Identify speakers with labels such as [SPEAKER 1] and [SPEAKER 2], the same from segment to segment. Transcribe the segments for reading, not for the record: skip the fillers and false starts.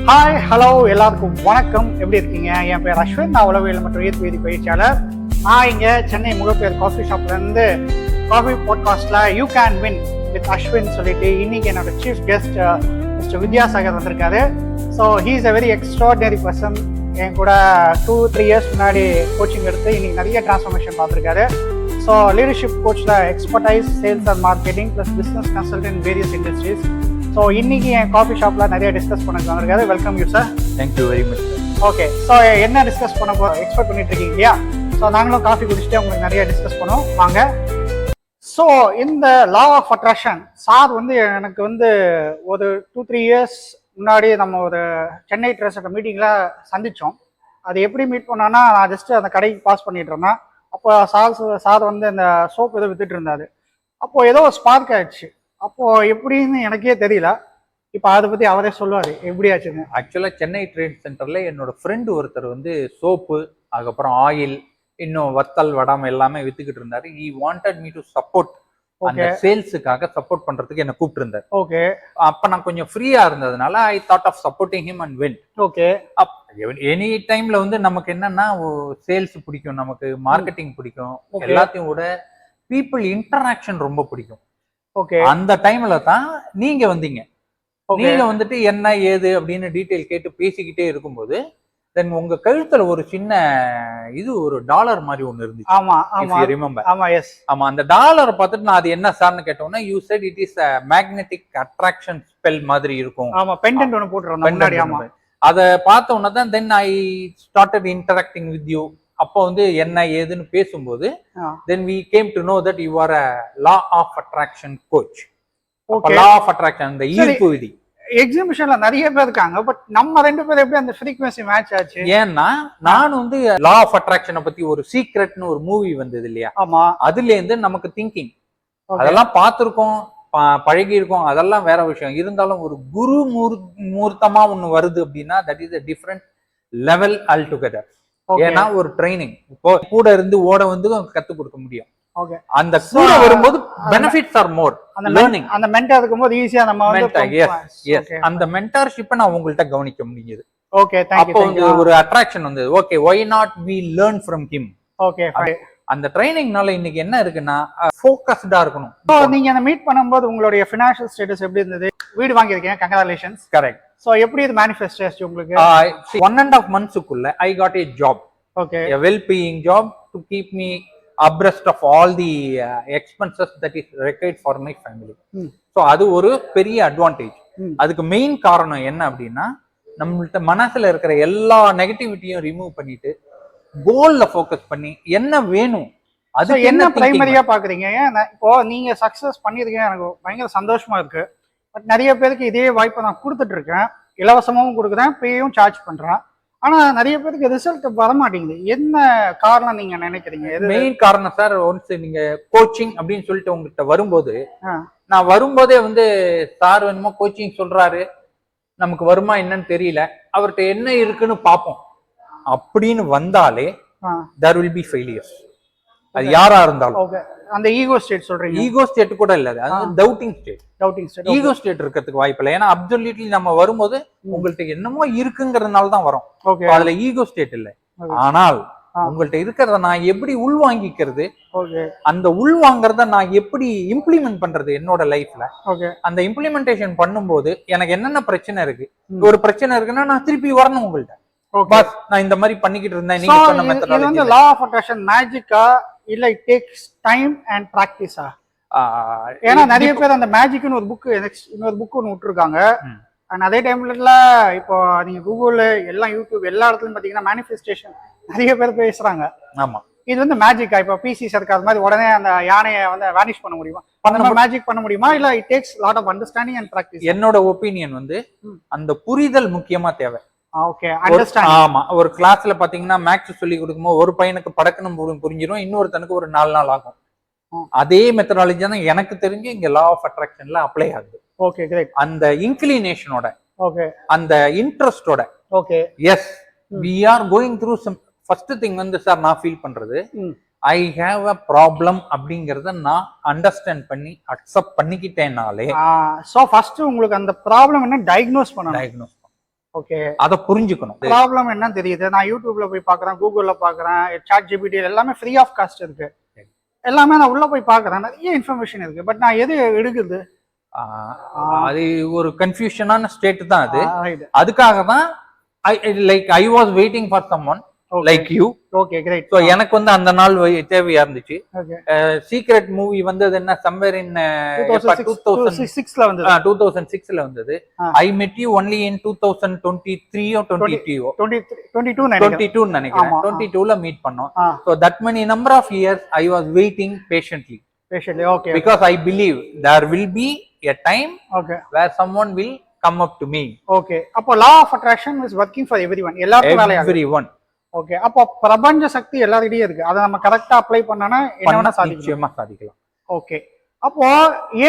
[SPEAKER 1] Hi hello எல்லாருக்கும் வணக்கம். எப்படி இருக்கீங்க? என் பேர் அஸ்வின். நான் உளவியல் மற்றும் ஈர்ப்பு பயிற்சியாளர். நான் இங்கே சென்னை முகப்பேர் காஃபி ஷாப்லேருந்து காஃபி பாட்காஸ்ட்டில் you can win with Ashwin சொல்லிட்டு இன்னைக்கு என்னோட சீஃப் கெஸ்ட் மிஸ்டர் வித்யாசாகர் வந்திருக்காரு. So he is a very extraordinary person. என் கூட 2-3 இயர்ஸ் முன்னாடி கோச்சிங் எடுத்து இன்னைக்கு நிறைய டிரான்ஸ்ஃபர்மேஷன் பார்த்துருக்காரு. ஸோ லீடர்ஷிப் கோச்சில் expertise, sales and marketing plus business consultant various industries. So இன்னைக்கு என் காஃபி ஷாப்பில் நிறைய டிஸ்கஸ் பண்ண வந்திருக்காரு. Welcome you sir.
[SPEAKER 2] Thank you very much.
[SPEAKER 1] Okay, so என்ன டிஸ்கஸ் பண்ண எக்ஸ்பெக்ட் பண்ணிட்டு இருக்கீங்க இல்லையா? ஸோ நாங்களும் காஃபி குடிச்சிட்டு உங்களுக்கு நிறைய டிஸ்கஸ் பண்ணுவோம் வாங்க. ஸோ இந்த லா ஆஃப் அட்ராக்ஷன் சார் எனக்கு ஒரு 2-3 இயர்ஸ் முன்னாடி நம்ம ஒரு சென்னை ட்ரெஸ் மீட்டிங்கில் சந்தித்தோம். அது எப்படி மீட் பண்ணோன்னா, நான் ஜஸ்ட்டு அந்த கடைக்கு பாஸ் பண்ணிட்டு இருந்தேன். அப்போ சார் இந்த சோப் ஏதோ வித்துட்டு இருந்தாரு. அப்போது ஏதோ ஸ்பார்க் ஆயிடுச்சு. அப்போது எப்படின்னு எனக்கே தெரியல. இப்போ அதை பற்றி அவரே சொல்லுவார் எப்படி ஆச்சுன்னு.
[SPEAKER 2] ஆக்சுவலாக சென்னை ட்ரேட் சென்டரில் என்னோட ஃப்ரெண்டு ஒருத்தர் சோப்பு, அதுக்கப்புறம் ஆயில், இன்னும் வத்தல் வடம் எல்லாமே வித்துக்கிட்டு இருந்தாரு. He wanted me to support, அந்த சேல்ஸுக்காக சப்போர்ட் பண்றதுக்கு என்ன கூப்பிட்டு இருந்தார்.
[SPEAKER 1] ஓகே,
[SPEAKER 2] அப்ப நான் கொஞ்சம் ஃப்ரீயா இருந்ததுனால I thought of supporting him and went.
[SPEAKER 1] Okay,
[SPEAKER 2] any டைம்ல நமக்கு என்னன்னா சேல்ஸ் பிடிக்கும், நமக்கு மார்க்கெட்டிங் பிடிக்கும், எல்லாத்தையும் விட பீப்புள் இன்டராக்ஷன் ரொம்ப பிடிக்கும்.
[SPEAKER 1] ஓகே, அந்த
[SPEAKER 2] டைம்ல தான் நீங்க வந்தீங்க. நீங்க என்ன ஏது அப்படின்னு டீட்டெயில் கேட்டு பேசிக்கிட்டே இருக்கும்போது தென் உங்க கழுத்துல ஒரு சின்ன ஒரு டாலர் மாதிரி ஒண்ணு இருந்துச்சு.
[SPEAKER 1] ஆமா ஆமா,
[SPEAKER 2] ரிமெம்பர்?
[SPEAKER 1] ஆமா, எஸ்,
[SPEAKER 2] ஆமா. அந்த டாலரை பார்த்துட்டு நான் அது என்ன சார்னு கேட்டோம்னா, you said it is a magnetic attraction spell மாதிரி இருக்கும்.
[SPEAKER 1] ஆமா, பெண்டன்ட் ஒன்னு போட்டுறோம் முன்னாடி. ஆமா,
[SPEAKER 2] அத பார்த்த உடனே தான் then I started interacting with you. அப்போ என்ன ஏதுன்னு பேசும்போது then we came to know that you are a law of attraction coach.
[SPEAKER 1] Okay,
[SPEAKER 2] law of attraction, அந்த ஈர்ப்பு விதி.
[SPEAKER 1] எக்ஸிபிஷன்ல நிறைய பேர் இருக்காங்க, பட் நம்ம ரெண்டு பேரும் எப்படி அந்த ஃப்ரீக்வென்சி மேட்ச் ஆச்சு?
[SPEAKER 2] ஏன்னா நான் லா ஆஃப் அட்ராக்ஷனை பத்தி ஒரு சீக்ரெட்னு ஒரு மூவி வந்தது இல்லையா?
[SPEAKER 1] ஆமா,
[SPEAKER 2] அதுல இருந்து நமக்கு திங்கிங் அதெல்லாம் பார்த்திருக்கோம், பழகி இருக்கோம், அதெல்லாம் வேற விஷயம். இருந்தாலும் ஒரு குரு மூர்த்தமா ஒண்ணு வருது அப்படின்னா that is a different level altogether. ஏன்னா ஒரு ட்ரைனிங் இப்போ கூட இருந்து ஓட கத்து கொடுக்க முடியும். அந்த கூட வரும்போது பெனிஃபிட்ஸ் ஆர் மோர்.
[SPEAKER 1] அந்த லேர்னிங், அந்த மென்டார் இருக்கும்போது ஈஸியா நம்ம
[SPEAKER 2] அந்த மென்டார்ஷிப்பை நான் உங்கள்ட்ட கவனிக்க முடியுது.
[SPEAKER 1] Okay, thank you.
[SPEAKER 2] ஒரு attraction okay, why not we learn from him?
[SPEAKER 1] Okay,
[SPEAKER 2] அந்த ட்ரைனிங்னால இன்னைக்கு என்ன இருக்குன்னா ஃபோக்கஸ்டா இருக்கணும்.
[SPEAKER 1] நீங்க அந்த மீட் பண்ணும்போது உங்களுடைய ஃபினான்ஷியல் ஸ்டேட்டஸ் எப்படி இருந்தது? வீடு வாங்கியிருக்கீங்க, கங்க்ராச்சுலேஷன்ஸ்.
[SPEAKER 2] கரெக்ட்.
[SPEAKER 1] சோ எப்படி இது மேனிஃபெஸ்ட் ஆச்சு உங்களுக்கு?
[SPEAKER 2] 1.5 monthsக்குள்ள I got a job.
[SPEAKER 1] Okay,
[SPEAKER 2] a well paying job to keep me abreast of all the expenses that is required for my family. So அது ஒரு பெரிய அட்வான்டேஜ். அதுக்கு மெயின் காரணம் என்ன அப்படின்னா, நம்மள்ட்ட மனசுல இருக்கிற எல்லா நெகட்டிவிட்டியும் ரிமூவ் பண்ணிட்டு கோல்ல ஃபோக்கஸ் பண்ணி என்ன வேணும், அது
[SPEAKER 1] என்ன பிரைமரியா பாக்குறீங்க. இப்போ நீங்க சக்சஸ் பண்ணிருக்கீங்க, எனக்கு பயங்கர சந்தோஷமா இருக்கு. பட் நிறைய பேருக்கு இதே வாய்ப்பை நான் கொடுத்துட்டு இருக்கேன், இலவசமாகவும் கொடுக்குறேன், பேயும் சார்ஜ் பண்றேன். ஆனா நிறைய பேருக்கு ரிசல்ட் வர மாட்டேங்குது. என்ன காரணம் நீங்க நினைக்கிறீங்க?
[SPEAKER 2] மெயின் காரணம் சார், ஒன்ஸ் நீங்க கோச்சிங் அப்படின்னு சொல்லிட்டு உங்ககிட்ட வரும்போது, நான் வரும்போதே சார் வேணுமோ கோச்சிங் சொல்றாரு, நமக்கு வருமா என்னன்னு தெரியல, அவர்கிட்ட என்ன இருக்குன்னு பார்ப்போம் அப்படின்னு வந்தாலே there will be failures. அது யாரா இருந்தாலும்.
[SPEAKER 1] அந்த ஈகோ ஸ்டேட் சொல்றீங்க?
[SPEAKER 2] ஈகோ ஸ்டேட் கூட இல்ல, அது டவுட்டிங் ஸ்டேட். ஈகோ ஸ்டேட் இருக்கிறதுக்கு வாய்ப்பு இல்லை. ஏன்னா அப்சல்யூட்லி நம்ம வரும்போது உங்கள்ட்ட என்னமோ இருக்குங்கிறதுனால தான் வரும். அதுல ஈகோ ஸ்டேட் இல்லை. ஆனால் உங்கள்ட்ட இருக்கிறத நான் எப்படி உள்வாங்கிக்கிறது, அந்த உள்வாங்கிறத நான் எப்படி இம்ப்ளிமெண்ட் பண்றது என்னோட லைஃப்ல, அந்த இம்ப்ளிமெண்டேஷன் பண்ணும்போது எனக்கு என்னென்ன பிரச்சனை இருக்கு, ஒரு பிரச்சனை இருக்குன்னா நான் திருப்பி வரணும் உங்கள்ட்ட. நான் இந்த மாதிரி பண்ணிக்கிட்டு இருந்தேன். நீங்க சொன்ன மெத்தடாலஜி
[SPEAKER 1] லா ஆஃப் அட்ராக்ஷன் மேஜிக்கா இல்ல இட் டேக்ஸ் டைம் அண்ட் பிராக்டிஸா? ஏன்னா நிறைய பேர் அந்த மேஜிக்னு ஒரு புக், இன்னொரு புக் ஒன்று விட்டுருக்காங்க. அண்ட் அதே டைம்ல இப்போ நீங்க கூகுள், எல்லாம் யூடியூப், எல்லா இடத்துலயும் பாத்தீங்கன்னா மேனிஃபெஸ்டேஷன் நிறைய பேர் பேசுறாங்க.
[SPEAKER 2] ஆமா,
[SPEAKER 1] இது மேஜிக்கா? இப்போ பிசி சர்க்கார் மாதிரி உடனே அந்த யானையை வேனிஷ் பண்ண முடியுமா? மேஜிக் பண்ண முடியுமா? இல்ல it takes lot of understanding and practice?
[SPEAKER 2] என்னோட ஒப்பீனியன் அந்த புரிதல் முக்கியமா தேவை.
[SPEAKER 1] Okay, understanding.
[SPEAKER 2] ஆமா, ஒரு கிளாஸ்ல பாத்தீங்கன்னா மேக்ஸ் சொல்லி கொடுக்கும்போது ஒரு பையனுக்கு படக்குன்னு புரிஞ்சிடும், இன்னொருத்தனுக்கு ஒரு 4 நாள் ஆகும். அதே மெத்தடாலஜி தான் எனக்கு தெரிஞ்சு இங்க லா ஆஃப் அட்ராக்ஷன்ல அப்ளை ஆகுது.
[SPEAKER 1] Okay, great.
[SPEAKER 2] அந்த இன்க்ளினேஷனோட,
[SPEAKER 1] ஓகே,
[SPEAKER 2] அந்த இன்ட்ரெஸ்டோட.
[SPEAKER 1] Okay,
[SPEAKER 2] yes, we are going through some first thing sir நான் ஃபீல் பண்றது, ஐ ஹேவ் அ ப்ராப்ளம் அப்படிங்கறத நான் அண்டர்ஸ்டாண்ட் பண்ணி அக்செப்ட் பண்ணிக்கிட்டேனாலே.
[SPEAKER 1] சோ ஃபர்ஸ்ட் உங்களுக்கு அந்த ப்ராப்ளம் என்ன டயக்னோஸ் பண்ணணும். ஓகே,
[SPEAKER 2] அதை புரிஞ்சுக்கணும்.
[SPEAKER 1] ப்ராப்ளம் என்ன தெரியுது, நான் யூடியூப்ல போய் பாக்குறேன், கூகுள்ல பாக்குறேன், சாட் ஜிபிடி எல்லாமே ஃப்ரீ ஆஃப் காஸ்ட் இருக்கு, எல்லாமே நான் உள்ள போய் பாக்குறேன், நிறைய இன்ஃபர்மேஷன் இருக்கு, பட் நான் எது எடுக்குது?
[SPEAKER 2] அது ஒரு கன்ஃபியூஷனான ஸ்டேட் தான் அது. அதுக்காக தான் I was waiting for someone like you.
[SPEAKER 1] Okay, great.
[SPEAKER 2] So எனக்கு வந்து அந்த நாள் தேவையா இருந்துச்சு. சீக்ரெட் மூவி வந்தது என்ன சம்வேர் இன்
[SPEAKER 1] 2006ல வந்தது.
[SPEAKER 2] 2006ல வந்தது. ஐ மெட் யூ ஒன்லி இன் 2023 or 22 நினைக்கிறேன். 22ல மீட் பண்ணோம். So that many number of years I was waiting patiently.
[SPEAKER 1] Okay,
[SPEAKER 2] because I believe there will be a time where someone will come up to me.
[SPEAKER 1] Okay, அப்போ law of attraction is working for everyone. எல்லாருக்கும் வேலையா இருக்கு.
[SPEAKER 2] Everyone.
[SPEAKER 1] Okay, அப்போ பிரபஞ்ச சக்தி எல்லாரிடையே இருக்கு, அதை நம்ம கரெக்டா அப்ளை பண்ணனா என்ன வேணா சாதிக்கலாம். ஓகே, அப்போ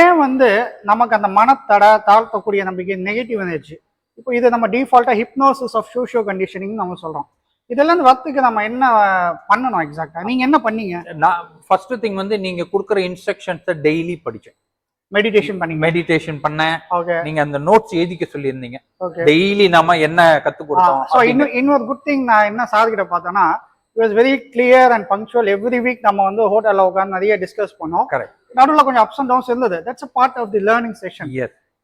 [SPEAKER 1] ஏன் வந்து நமக்கு அந்த மனத்தடை, தாழ்த்தக்கூடிய நம்பிக்கை, நெகட்டிவ் எனர்ஜி, இப்போ இது நம்ம டிஃபால்ட்டா ஹிப்னோசிஸ் ஆஃப் சோஷியோ கண்டிஷனிங் நம்ம சொல்றோம். இதெல்லாம் வரத்துக்கு நம்ம என்ன பண்ணணும் எக்ஸாக்ட்டா? நீங்க என்ன பண்ணீங்க?
[SPEAKER 2] நான் ஃபர்ஸ்ட் திங் வந்து நீங்க கொடுக்குற இன்ஸ்ட்ரக்ஷன்ஸை டெய்லி படிச்சேன். மெடிடேஷன் பண்ணேன். நீங்க அந்த நோட்ஸ் எழுதிக்க சொல்லியிருந்தீங்க. டெய்லி நாம என்ன கத்து கொடுத்தோம்.
[SPEAKER 1] சோ இன்னொரு குட் திங் நான் என்ன சாதிக்கிட்ட பார்த்தேன்னா, it was very clear and punctual. Every week நம்ம வந்து ஹோட்டல்ல உட்கார்ந்து நிறைய டிஸ்கஸ் பண்ணோம். நடுவில் கொஞ்சம் அப்ஸ் அண்ட் டவுன்ஸ் இருந்தது. That's a part of the learning session.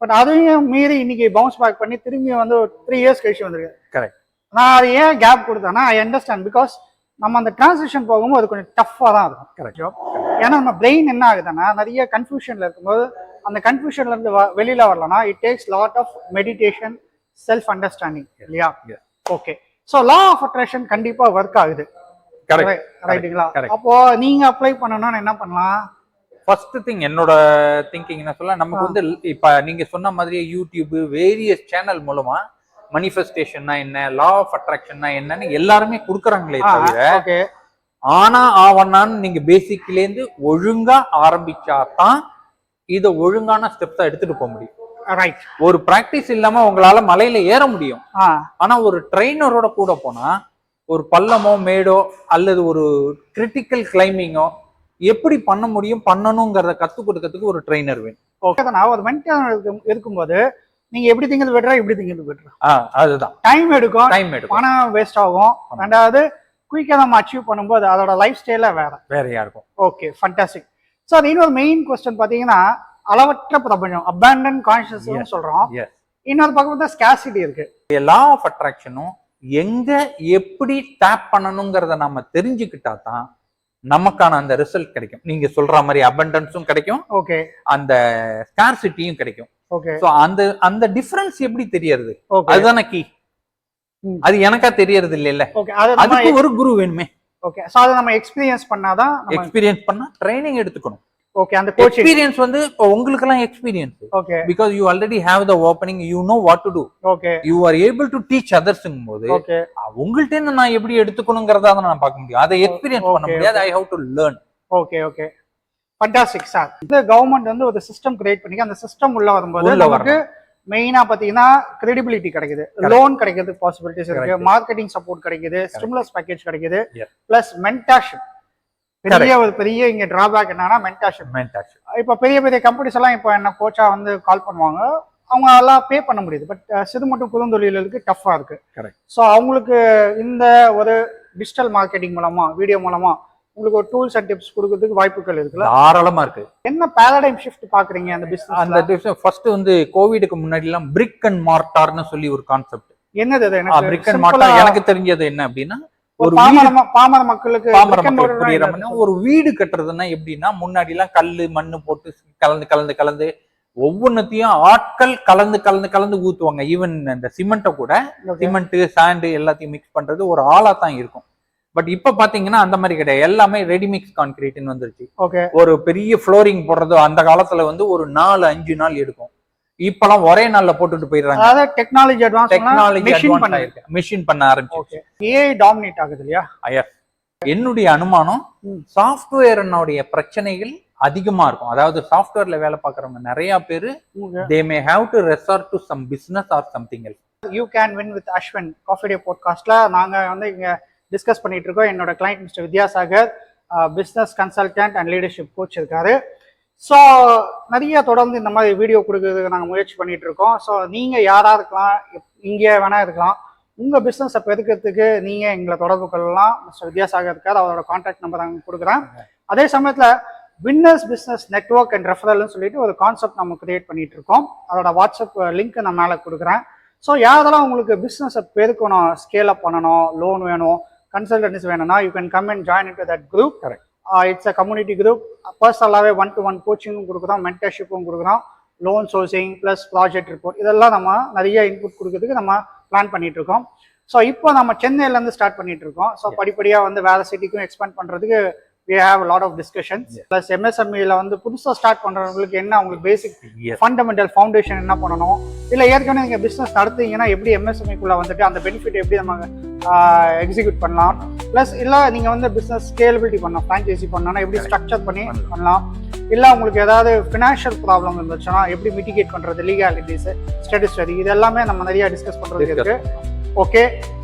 [SPEAKER 1] But அதையும் மீறி இன்னைக்கு பவுன்ஸ் பேக் பண்ணி திரும்பி வந்து 3 இயர்ஸ் கழிச்சு வந்திருக்கு.
[SPEAKER 2] கரெக்ட்.
[SPEAKER 1] நான் அது ஏன் கேப் கொடுத்தேன்னா, ஐ அண்டர்ஸ்டாண்ட், பிகாஸ் நம்ம அந்த டிரான்சிஷன் போகும்போது அது கொஞ்சம் டஃப்பாக தான் இருக்கும். கரெக்ட். ஏன்னா நம்ம பிரெயின் என்ன ஆகுதுன்னா, நிறைய கன்ஃபியூஷன்ல இருக்கும்போது அந்த கன்ஃபியூஷன்ல இருந்து வெளியில வரலன்னா, it takes lot of meditation, self understanding, இல்லையா? Okay, so law of attraction கண்டிப்பா ஒர்க் ஆகுது. ரைட்டுங்களா? அப்போ நீங்க அப்ளை பண்ணணும்னு என்ன பண்ணலாம்?
[SPEAKER 2] ஃபர்ஸ்ட் திங் என்னோட திங்கிங் என்ன சொல்ல, நமக்கு வந்து இப்ப நீங்க சொன்ன மாதிரி யூடியூப், வேரியஸ் சேனல் மூலமா மனிஃபெஸ்டேஷன்னா என்ன, லா ஆஃப் அட்ராக்ஷன்னா என்னன்னு எல்லாருமே கொடுக்குறாங்களே தவிர, ஆனா ஆவணான்னு நீங்க பேசிக்ல இருந்து ஒழுங்கா ஆரம்பிச்சாதான் இதை ஒழுங்கான ஸ்டெப்ஸா எடுத்துட்டு போக முடியும்.
[SPEAKER 1] ரைட்.
[SPEAKER 2] ஒரு பிராக்டிஸ் இல்லாம உங்களால மலையில ஏற முடியும். ஆனா ஒரு ட்ரெயினரோட கூட போனா ஒரு பள்ளமோ மேடோ அல்லது ஒரு கிரிட்டிக்கல் கிளைம்பிங்கோ எப்படி பண்ண முடியும், பண்ணணுங்கிறத கத்து கொடுக்கறதுக்கு ஒரு ட்ரெயினர் வேணும்.
[SPEAKER 1] ஓகே, நான் ஒரு மென்டர் இருக்கும்போது நீங்க எப்படி திங்கிறது பெட்டரா, எப்படி திங்கிறது பெட்டரா,
[SPEAKER 2] அதுதான்
[SPEAKER 1] டைம் எடுக்கும், பணம் வேஸ்ட் ஆகும். ரெண்டாவது குயிக்கா நம்ம அச்சீவ் பண்ணும்போது அதோட லைஃப் ஸ்டைல வேறையா இருக்கும். Okay, fantastic. ஸோ அது இன்னொரு மெயின் கொஸ்டின் பார்த்தீங்கன்னா, அளவற்ற பிரபஞ்சம், அபாண்டன் கான்ஷியஸ் சொல்றோம். இன்னொரு பக்கம் தான் ஸ்கேர்சிட்டி இருக்கு.
[SPEAKER 2] லா ஆஃப் அட்ராக்ஷனும் எங்க எப்படி டேப் பண்ணணுங்கிறத நம்ம தெரிஞ்சுக்கிட்டா தான் நமக்கான அந்த ரிசல்ட் கிடைக்கும். நீங்க சொல்ற மாதிரி அபண்டன்ஸும் கிடைக்கும்.
[SPEAKER 1] ஓகே,
[SPEAKER 2] அந்த ஸ்கார்சிட்டியும் கிடைக்கும்.
[SPEAKER 1] ஓகே,
[SPEAKER 2] சோ அந்த டிஃபரன்ஸ் எப்படி தெரியறது, அதுதானே கீ. அது எனக்கா தெரியறது இல்ல.
[SPEAKER 1] ஓகே,
[SPEAKER 2] அதுக்கு ஒரு குரு வேணுமே.
[SPEAKER 1] ஓகே, சோ அத நம்ம எக்ஸ்பீரியன்ஸ் பண்ணாதான்,
[SPEAKER 2] எக்ஸ்பீரியன்ஸ் பண்ணா ட்ரைனிங் எடுத்துக்கணும்.
[SPEAKER 1] ஓகே, அந்த கோச்சிங்
[SPEAKER 2] எக்ஸ்பீரியன்ஸ் வந்து உங்களுக்கு எல்லாம் experience.
[SPEAKER 1] Okay,
[SPEAKER 2] because you already have the opening, you know what to do.
[SPEAKER 1] Okay,
[SPEAKER 2] you are able to teach others ங்கும்போது,
[SPEAKER 1] ஓகே,
[SPEAKER 2] உங்கள்ட்ட இருந்து நான் எப்படி எடுத்துக்கணும்ங்கறத நான் பார்க்க முடியும். அதை எக்ஸ்பீரியன்ஸ் பண்ண முடியாது. I have to learn.
[SPEAKER 1] Okay, okay, fantastic sir. இந்த கவர்மெண்ட் வந்து ஒரு சிஸ்டம் கிரியேட் பண்ணி அந்த சிஸ்டம் உள்ள வரும்போது நமக்கு மெயினா பாத்தீங்கன்னா கிரெடிபிலிட்டி கிடைக்குது, லோன் கிடைக்கிறதுக்கு பாசிபிலிட்டிஸ் இருக்கு, மார்க்கெட்டிங் சப்போர்ட் கிடைக்குது, ஸ்டிமுலஸ் பேக்கேஜ் கிடைக்குது, பிளஸ் மென்டார்ஷிப். பெரிய இங்க டிராபேக் என்னன்னா மென்டார்ஷிப். இப்ப பெரிய பெரிய கம்பெனிஸ் எல்லாம் இப்ப என்ன கோச்சா வந்து கால் பண்ணுவாங்க, அவங்க எல்லாம் பே பண்ண முடியுது. பட் சிறு மட்டும் குறுந்தொழிலுக்கு டஃபா இருக்கு. ஸோ அவங்களுக்கு இந்த ஒரு டிஜிட்டல் மார்க்கெட்டிங் மூலமா, வீடியோ மூலமா உங்களுக்கு ஒரு டூல்ஸ் அண்ட் டிப்ஸ் கொடுக்கிறதுக்கு வாய்ப்புகள் இருக்குல்ல?
[SPEAKER 2] தாராளமா இருக்கு.
[SPEAKER 1] என்ன பேரடைம் ஷிஃப்ட் பாக்குறீங்க அந்த பிசினஸ்?
[SPEAKER 2] அந்த டிப்ஸ் ஃபர்ஸ்ட் வந்து கோவிட்க்கு முன்னாடி எல்லாம் பிரிக் அண்ட் மார்ட்டார்னு சொல்லி ஒரு கான்செப்ட்.
[SPEAKER 1] என்னது அது?
[SPEAKER 2] பிரிக் அண்ட் மார்ட்டார் எனக்கு தெரிஞ்சது என்ன அப்படின்னா, ஒரு
[SPEAKER 1] பாமர மக்களுக்கு
[SPEAKER 2] புரியுற ஒரு வீடு கட்டுறதுன்னா எப்படின்னா, முன்னாடி எல்லாம் கல்லு மண்ணு போட்டு கலந்து கலந்து கலந்து ஒவ்வொன்னத்தையும் ஆட்கள் கலந்து கலந்து கலந்து ஊத்துவாங்க. ஈவன் இந்த சிமெண்ட்டை கூட, சிமெண்ட் சாண்டு எல்லாத்தையும் மிக்ஸ் பண்றது ஒரு ஆளா தான் இருக்கும். பட் இப்ப பாத்தீங்கன்னா அந்த மாதிரி கிடையாது. எல்லாமே ரெடிமிக்ஸ் கான்கிரீட்னு வந்துருச்சு. ஒரு பெரிய ஃப்ளோரிங் போடுறது அந்த காலத்துல வந்து ஒரு 4-5 நாள் எடுக்கும். இப்பெல்லாம் ஒரே நாள்ல போட்டுட்டு போயிடுறாங்க.
[SPEAKER 1] அதாவது டெக்னாலஜி அட்வான்ஸ்
[SPEAKER 2] ஆயிருக்கு, மிஷின் பண்ண ஆரம்பிச்சு.
[SPEAKER 1] ஏஐ டாமினேட் ஆகுது இல்லையா?
[SPEAKER 2] என்னுடைய அனுமானம், சாஃப்ட்வேர்னுடைய பிரச்சனைகள் அதிகமா இருக்கும். அதாவது சாஃப்ட்வேர்ல வேலை பார்க்கறவங்க நிறைய பேரு they may have to resort to some business or something else.
[SPEAKER 1] You can win with Ashwin Coffee Day பாட்காஸ்ட்ல நாங்க வந்து இங்க டிஸ்கஸ் பண்ணிட்டு இருக்கோம். என்னோட client mister Vidyasagar, business consultant and leadership coach இருக்காரு. ஸோ நிறைய தொடர்ந்து இந்த மாதிரி வீடியோ கொடுக்கறதுக்கு நாங்கள் முயற்சி பண்ணிட்டு இருக்கோம். ஸோ நீங்கள் யாராக இருக்கலாம், இங்கே வேணா இருக்கலாம். உங்கள் பிஸ்னஸை பெருக்கிறதுக்கு நீங்கள் எங்களை தொடர்பு கொள்ளலாம். மிஸ்டர் வித்யாசாகர் இருக்கார், அவரோட கான்டாக்ட் நம்பர் நாங்கள் கொடுக்குறேன். அதே சமயத்தில் வின்னர்ஸ் பிஸ்னஸ் நெட்வொர்க் அண்ட் ரெஃபரல்னு சொல்லிட்டு ஒரு கான்செப்ட் நம்ம கிரியேட் பண்ணிட்டு இருக்கோம். அதோட வாட்ஸ்அப் லிங்க் நான் மேலே கொடுக்குறேன். ஸோ யாரெல்லாம் உங்களுக்கு பிஸ்னஸை பெருக்கணும், ஸ்கேல் அப் பண்ணணும், லோன் வேணும், கன்சல்டன்ஸ் வேணும்னா you can come and join in to that group.
[SPEAKER 2] Correct.
[SPEAKER 1] It's a community group. பர்சனலாகவே 1-to-1 கோச்சிங்கும் கொடுக்குறோம், மென்டர்ஷிப்பும் கொடுக்குறோம், loan sourcing plus project report இதெல்லாம் நம்ம நிறைய இன்புட் கொடுக்கறதுக்கு நம்ம பிளான் பண்ணிட்டு இருக்கோம். ஸோ இப்போ நம்ம சென்னையிலேருந்து ஸ்டார்ட் பண்ணிட்டு இருக்கோம். ஸோ படிப்படியாக வந்து வேறு சிட்டிக்கும் எக்ஸ்பேண்ட் பண்ணுறதுக்கு we have a lot of discussions. Plus MSME-ல வந்து புதுசாக ஸ்டார்ட் பண்ணுறவங்களுக்கு என்ன அவங்களுக்கு பேசிக் ஃபண்டமெண்டல் ஃபவுண்டேஷன் என்ன பண்ணணும், இல்லை ஏற்கனவே நீங்கள் பிஸ்னஸ் நடத்துறீங்கன்னா எப்படி MSME-குள்ளே வந்துட்டு அந்த பெனிஃபிட் எப்படி நம்ம எக்ஸிக்யூட் பண்ணலாம், ப்ளஸ் இல்லை நீங்கள் வந்து பிஸ்னஸ் ஸ்கேலபிலிட்டி பண்ணலாம், ஃப்ரான்ச்சைசி பண்ணோன்னா எப்படி ஸ்ட்ரக்சர் பண்ணி பண்ணலாம், இல்லை உங்களுக்கு ஏதாவது ஃபினான்ஷியல் ப்ராப்ளம் இருந்துச்சுன்னா எப்படி மிட்டிகேட் பண்ணுறது, லீகாலிட்டிஸ், ஸ்டேட்டஸ் ஸ்டடி, இது எல்லாமே நம்ம நிறைய டிஸ்கஸ் பண்ணுறதுக்கு இருக்குது. ஓகே,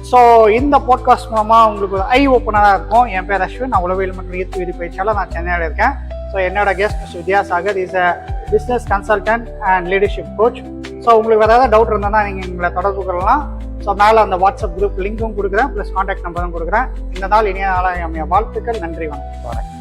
[SPEAKER 1] ஸோ இந்த பாட்காஸ்ட் மூலமாக உங்களுக்கு ஒரு ஐ ஓப்பனராக இருக்கும். என் பேர் அஸ்வின், நான் உளவியல் மற்றும் ஈர்ப்பு பயிற்சியாளர், நான் சென்னையில் இருக்கேன். ஸோ என்னோட guest mister Vidyasagar is a business consultant and leadership coach. So உங்களுக்கு ஏதாவது டவுட் இருந்தால் நீங்கள் எங்களை தொடர்பு கொள்ளலாம். ஸோ மேலே அந்த வாட்ஸ்அப் குரூப் லிங்க்கும் கொடுக்குறேன், ப்ளஸ் கான்டாக்ட் நம்பரும் கொடுக்குறேன். இந்த நாள் இனிய நாளாக வாழ்த்துக்கள். நன்றி, வணக்கம்.